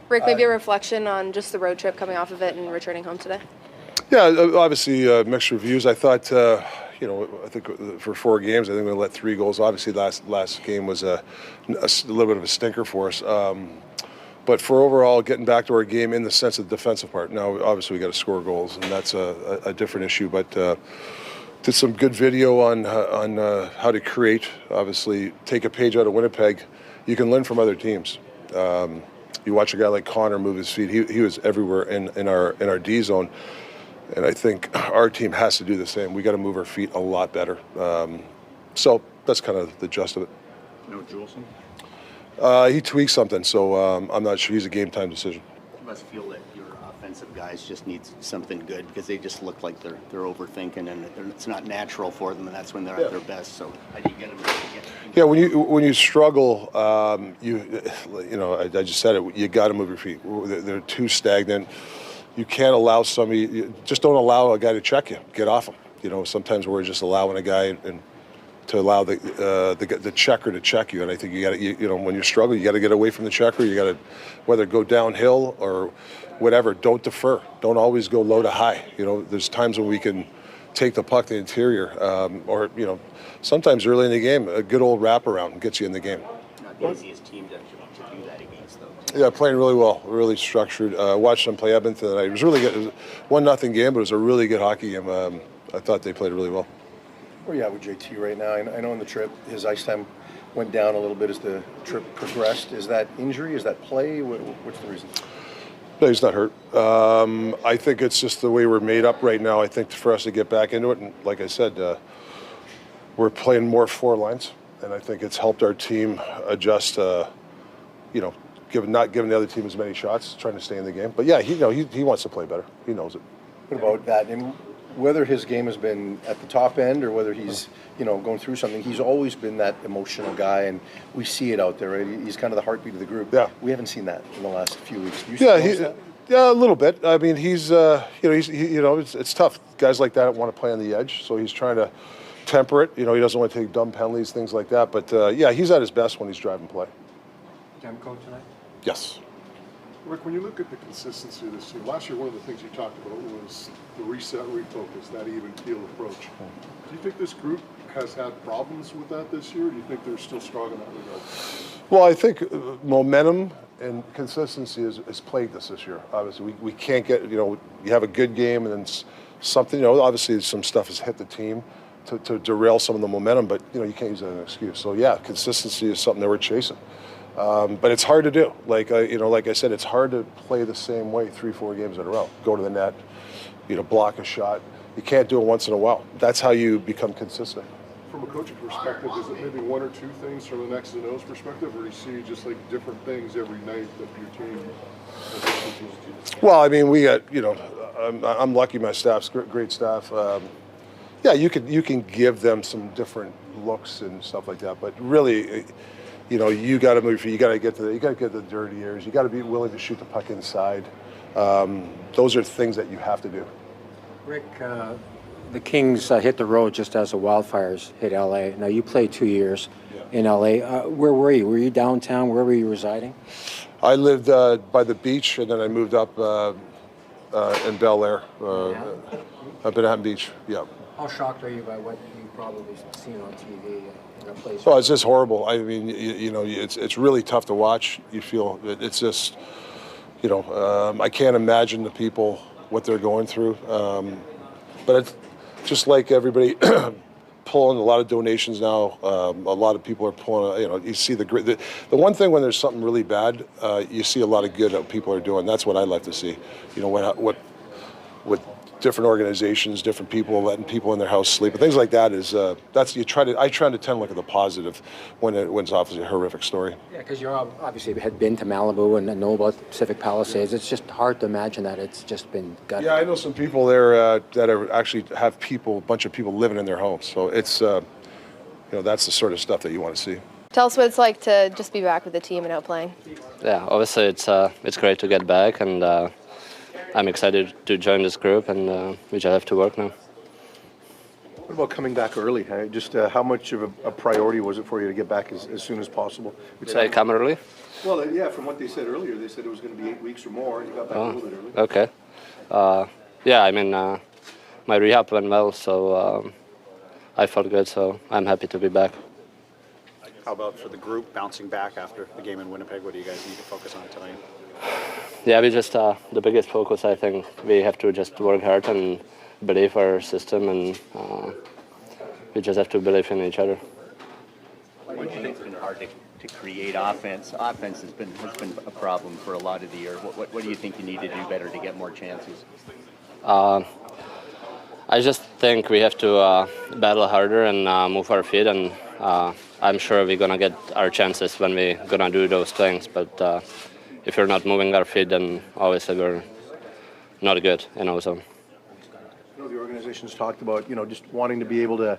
Rick, maybe a reflection on just the road trip coming off of it and returning home today? Yeah, obviously mixed reviews. I thought, I think for 4 games, I think we let 3 goals. Obviously, last game was a little bit of a stinker for us. But for overall, getting back to our game in the sense of the defensive part. Now, obviously, we got to score goals, and that's a different issue. But did some good video on how to create. Obviously, take a page out of Winnipeg. You can learn from other teams. You watch a guy like Connor move his feet. He was everywhere in our D zone. And I think our team has to do the same. We got to move our feet a lot better. So that's kind of the gist of it. No Juleson? He tweaked something, so I'm not sure. He's a game time decision. You must feel that your offensive guys just need something good because they just look like they're overthinking and it's not natural for them, and that's when they're at their best. So how do you get them to Yeah, when you struggle, I just said it. You got to move your feet. They're too stagnant. You can't allow somebody. Just don't allow a guy to check you. Get off him. Sometimes we're just allowing a guy and to allow the checker to check you. And I think you got to, when you struggle, you got to get away from the checker. You got to, whether go downhill or whatever. Don't defer. Don't always go low to high. There's times when we can take the puck to the interior, or sometimes early in the game, a good old wraparound gets you in the game. Not the easiest team to do that against, though. Yeah, playing really well, really structured. Watched them play Edmonton tonight. It was really good. It was 1-0 game, but it was a really good hockey game. I thought they played really well. Where are you at with JT right now? I know on the trip, his ice time went down a little bit as the trip progressed. Is that injury? Is that play? What's the reason? No, he's not hurt. I think it's just the way we're made up right now. I think for us to get back into it, and like I said, we're playing more 4 lines, and I think it's helped our team adjust. Not giving the other team as many shots, trying to stay in the game. But yeah, he wants to play better. He knows it. What about that? And whether his game has been at the top end or whether he's going through something, he's always been that emotional guy, and we see it out there. Right? He's kind of the heartbeat of the group. Yeah, we haven't seen that in the last few weeks. Yeah, a little bit. I mean, he's it's tough. Guys like that want to play on the edge, so he's trying to temper it. He doesn't want to take dumb penalties, things like that. But yeah, he's at his best when he's driving play. Demko tonight? Yes. Rick, when you look at the consistency of this team, last year one of the things you talked about was the reset, refocus, that even keel approach. Do you think this group has had problems with that this year, or do you think they're still strong in that regard? Well, I think momentum and consistency has plagued us this year. Obviously, we can't get, you have a good game and then something, obviously some stuff has hit the team to derail some of the momentum, but, you can't use that as an excuse. So, yeah, consistency is something that we're chasing. But it's hard to do. Like I said, it's hard to play the same way 3-4 games in a row. Go to the net, block a shot. You can't do it once in a while. That's how you become consistent. From a coaching perspective, is it maybe 1 or 2 things from an X's and O's perspective, or do you see just like different things every night that your team? Well, I mean, we got, I'm lucky. My staff's great staff. Yeah, you can give them some different looks and stuff like that, but really. You got to move. You got to get the dirty areas. You got to be willing to shoot the puck inside. Those are things that you have to do. Rick, the Kings hit the road just as the wildfires hit LA. Now you played 2 years in LA. Where were you? Were you downtown? Where were you residing? I lived by the beach, and then I moved up in Bel Air, up in Manhattan Beach. Yeah. How shocked are you by what you've probably seen on TV? Well, it's just horrible. I mean, it's really tough to watch. You feel it's just, I can't imagine the people what they're going through. But it's just like everybody pulling a lot of donations now. A lot of people are pulling. You see the one thing when there's something really bad, you see a lot of good that people are doing. That's what I like to see. What different organizations, different people, letting people in their house sleep, and things like that is I try to tend to look at the positive when it's obviously a horrific story. Yeah, because you obviously had been to Malibu and know about Pacific Palisades. It's just hard to imagine that it's just been gutted. Yeah, I know some people there that are actually have a bunch of people living in their homes. So it's that's the sort of stuff that you want to see. Tell us what it's like to just be back with the team and out playing. Yeah, obviously it's great to get back, and I'm excited to join this group, and we just have to work now. What about coming back early? Just how much of a priority was it for you to get back as soon as possible? Did I come early? Well, yeah, from what they said earlier, they said it was going to be 8 weeks or more, and you got back a little bit early. Okay. Yeah, I mean, my rehab went well, so I felt good, so I'm happy to be back. How about for the group bouncing back after the game in Winnipeg? What do you guys need to focus on tonight? Yeah, we just, the biggest focus, I think, we have to just work hard and believe our system, and we just have to believe in each other. What do you think it's been hard to create offense? Offense has been a problem for a lot of the year. What do you think you need to do better to get more chances? I just think we have to battle harder and move our feet, and I'm sure we're going to get our chances when we're going to do those things. But if we're not moving our feet, then obviously we're not good, So. You know, the organization's talked about, just wanting to be able to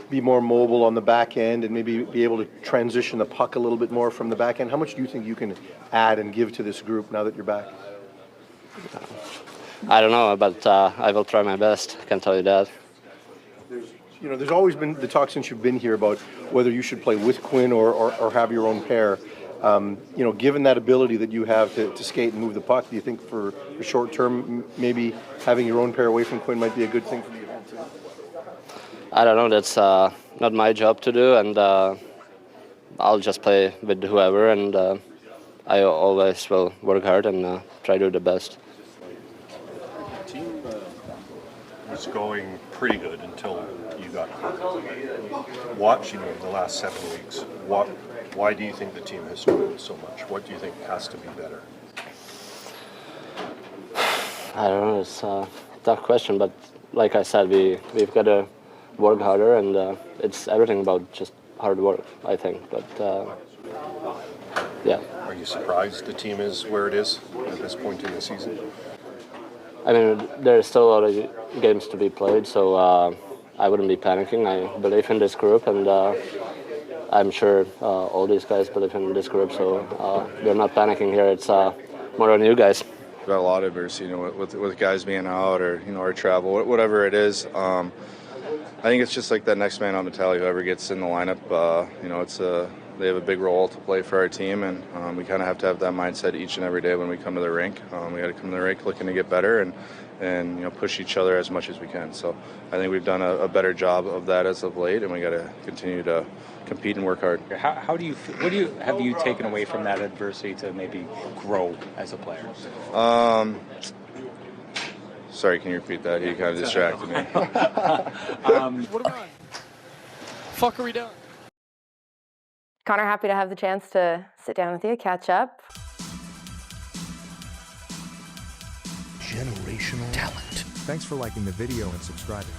be more mobile on the back end and maybe be able to transition the puck a little bit more from the back end. How much do you think you can add and give to this group now that you're back? I don't know, but I will try my best. I can tell you that. There's always been the talk since you've been here about whether you should play with Quinn or have your own pair. Given that ability that you have to skate and move the puck, do you think for the short term, maybe having your own pair away from Quinn might be a good thing for you? I don't know. That's not my job to do, and I'll just play with whoever, and I always will work hard and try to do the best. The team was going pretty good until you got hurt. Watching over the last 7 weeks, why do you think the team has struggled so much? What do you think has to be better? I don't know. It's a tough question, but like I said, we've got to work harder, and it's everything about just hard work, I think. But yeah. Are you surprised the team is where it is at this point in the season? I mean, there's still a lot of games to be played, so I wouldn't be panicking. I believe in this group, and I'm sure all these guys believe in this group, so we're not panicking here. It's more on you guys. We've got a lot of adversity, with guys being out or, our travel, whatever it is. I think it's just like that next man out mentality. Whoever gets in the lineup, they have a big role to play for our team, and we kind of have to have that mindset each and every day when we come to the rink. We got to come to the rink looking to get better and push each other as much as we can. So I think we've done a better job of that as of late, and we got to continue to compete and work hard. What have you taken away from that adversity to maybe grow as a player? Sorry, can you repeat that? You kind of distracted me. What are we on? Fuck are we doing? Connor, happy to have the chance to sit down with you, catch up. Generational talent. Thanks for liking the video and subscribing.